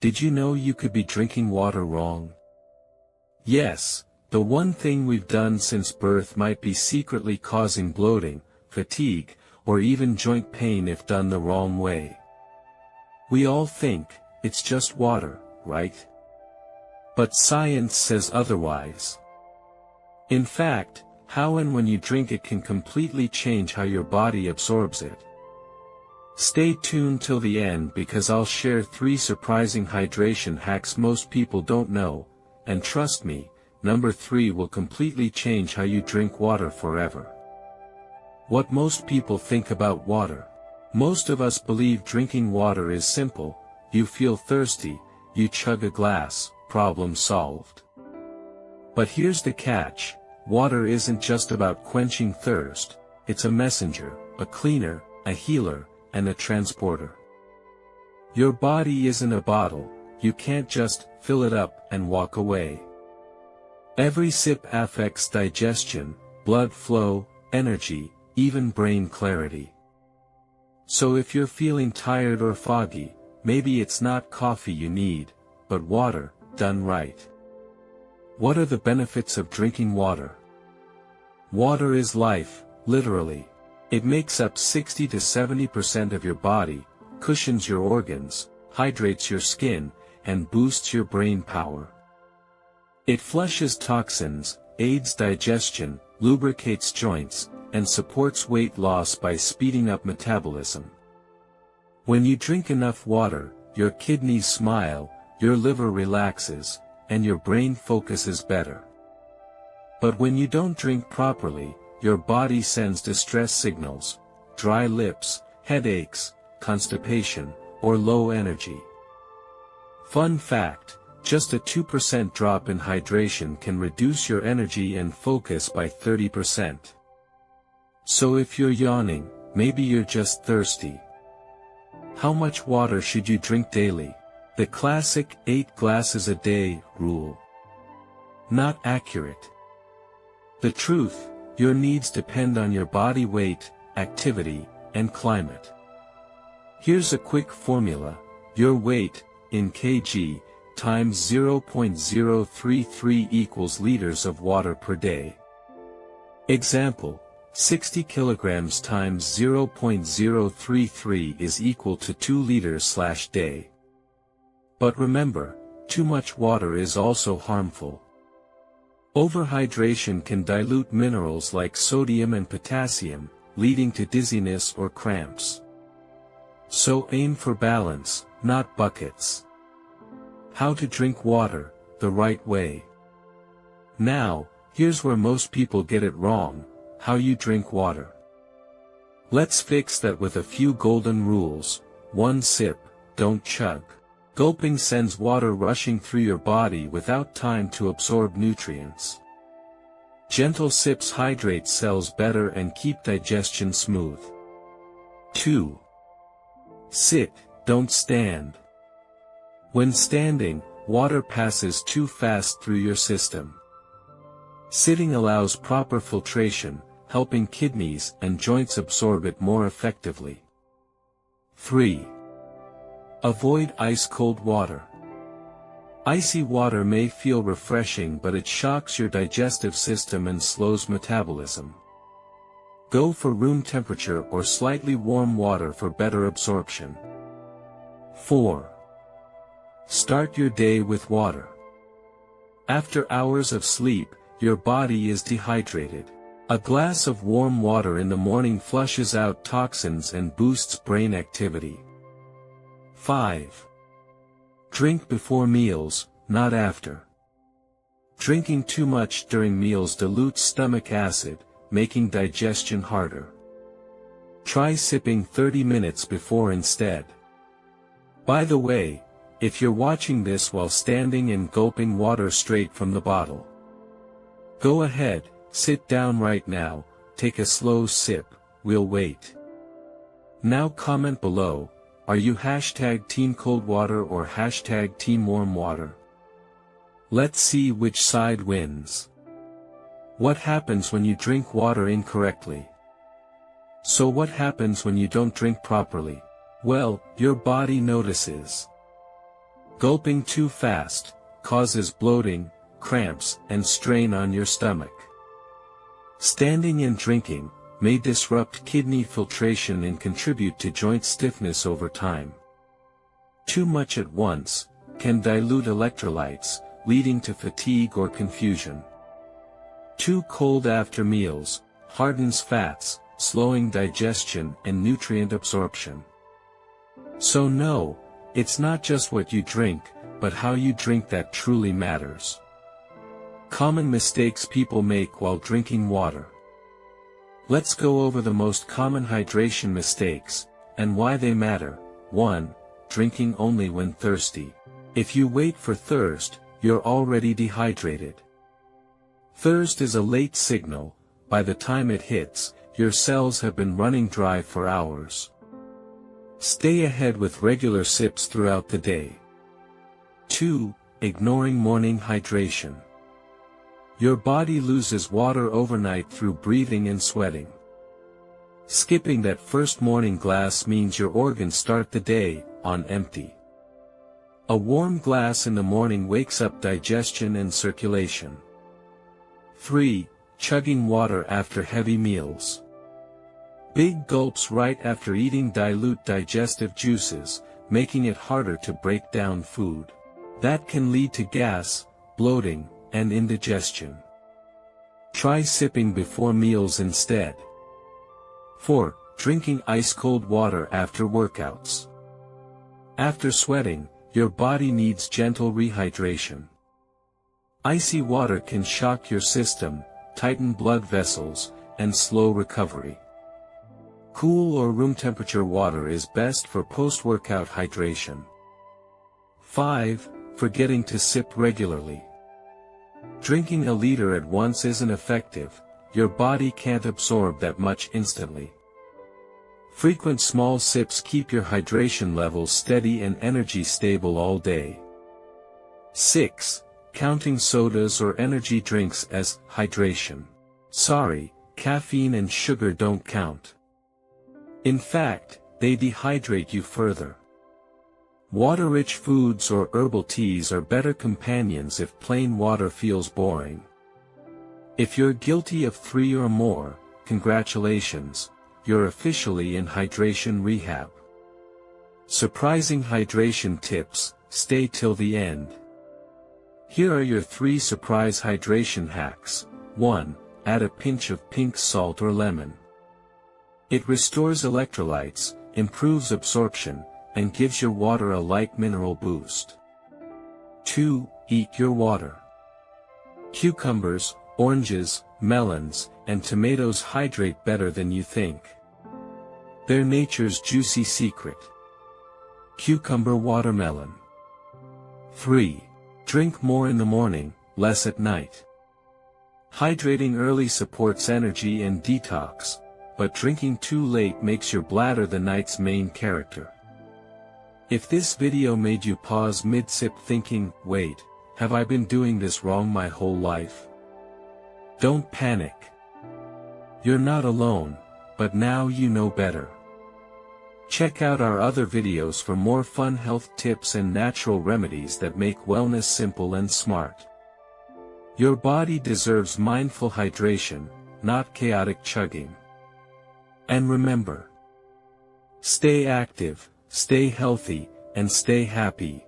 Did you know you could be drinking water wrong? Yes, the one thing we've done since birth might be secretly causing bloating, fatigue, or even joint pain if done the wrong way. We all think, it's just water, right? But science says otherwise. In fact, how and when you drink it can completely change how your body absorbs it. Stay tuned till the end because I'll share 3 surprising hydration hacks most people don't know, and trust me, number 3 will completely change how you drink water forever. What most people think about water. Most of us believe drinking water is simple: you feel thirsty, you chug a glass, problem solved. But here's the catch: water isn't just about quenching thirst, it's a messenger, a cleaner, a healer, and a transporter. Your body isn't a bottle, you can't just fill it up and walk away. Every sip affects digestion, blood flow, energy, even brain clarity. So if you're feeling tired or foggy, maybe it's not coffee you need, but water, done right. What are the benefits of drinking water? Water is life, literally. It makes up 60 to 70% of your body, cushions your organs, hydrates your skin, and boosts your brain power. It flushes toxins, aids digestion, lubricates joints, and supports weight loss by speeding up metabolism. When you drink enough water, your kidneys smile, your liver relaxes, and your brain focuses better. But when you don't drink properly, your body sends distress signals: dry lips, headaches, constipation, or low energy. Fun fact: just a 2% drop in hydration can reduce your energy and focus by 30%. So if you're yawning, maybe you're just thirsty. How much water should you drink daily? The classic 8 glasses a day rule. Not accurate. The truth: your needs depend on your body weight, activity, and climate. Here's a quick formula: your weight, in kg, times 0.033 equals liters of water per day. Example: 60 kilograms times 0.033 is equal to 2 liters/day. But remember, too much water is also harmful. Overhydration can dilute minerals like sodium and potassium, leading to dizziness or cramps. So aim for balance, not buckets. How to drink water the right way. Now, here's where most people get it wrong: how you drink water. Let's fix that with a few golden rules. 1 sip, don't chug. Gulping sends water rushing through your body without time to absorb nutrients. Gentle sips hydrate cells better and keep digestion smooth. 2. Sit, don't stand. When standing, water passes too fast through your system. Sitting allows proper filtration, helping kidneys and joints absorb it more effectively. 3. Avoid ice-cold water. Icy water may feel refreshing, but it shocks your digestive system and slows metabolism. Go for room temperature or slightly warm water for better absorption. 4. Start your day with water. After hours of sleep, your body is dehydrated. A glass of warm water in the morning flushes out toxins and boosts brain activity. 5. Drink before meals, not after. Drinking too much during meals dilutes stomach acid, making digestion harder. Try sipping 30 minutes before instead. By the way, if you're watching this while standing and gulping water straight from the bottle, go ahead, sit down right now, take a slow sip, we'll wait. Now comment below: are you #Team Cold Water or #Team Warm Water? Let's see which side wins. What happens when you drink water incorrectly? So what happens when you don't drink properly? Well, your body notices. Gulping too fast causes bloating, cramps, and strain on your stomach. Standing and drinking may disrupt kidney filtration and contribute to joint stiffness over time. Too much at once can dilute electrolytes, leading to fatigue or confusion. Too cold after meals hardens fats, slowing digestion and nutrient absorption. So no, it's not just what you drink, but how you drink that truly matters. Common mistakes people make while drinking water. Let's go over the most common hydration mistakes, and why they matter. 1. Drinking only when thirsty. If you wait for thirst, you're already dehydrated. Thirst is a late signal. By the time it hits, your cells have been running dry for hours. Stay ahead with regular sips throughout the day. 2. Ignoring morning hydration. Your body loses water overnight through breathing and sweating. Skipping that first morning glass means your organs start the day on empty. A warm glass in the morning wakes up digestion and circulation. 3. Chugging water after heavy meals. Big gulps right after eating dilute digestive juices, making it harder to break down food. That can lead to gas, bloating, and indigestion. Try sipping before meals instead. 4. Drinking ice-cold water after workouts. After sweating, your body needs gentle rehydration. Icy water can shock your system, tighten blood vessels, and slow recovery. Cool or room temperature water is best for post-workout hydration. 5. Forgetting to sip regularly. Drinking a liter at once isn't effective. Your body can't absorb that much instantly. Frequent small sips keep your hydration levels steady and energy stable all day. 6. Counting sodas or energy drinks as hydration. Sorry, caffeine and sugar don't count. In fact, they dehydrate you further. Water-rich foods or herbal teas are better companions if plain water feels boring. If you're guilty of 3 or more, congratulations, you're officially in hydration rehab. Surprising hydration tips, stay till the end. Here are your 3 surprise hydration hacks. 1. Add a pinch of pink salt or lemon. It restores electrolytes, improves absorption, and gives your water a light mineral boost. 2. Eat your water. Cucumbers, oranges, melons, and tomatoes hydrate better than you think. They're nature's juicy secret. Cucumber watermelon. 3. Drink more in the morning, less at night. Hydrating early supports energy and detox, but drinking too late makes your bladder the night's main character. If this video made you pause mid-sip thinking, wait, have I been doing this wrong my whole life? Don't panic. You're not alone, but now you know better. Check out our other videos for more fun health tips and natural remedies that make wellness simple and smart. Your body deserves mindful hydration, not chaotic chugging. And remember, stay active, stay healthy, and stay happy.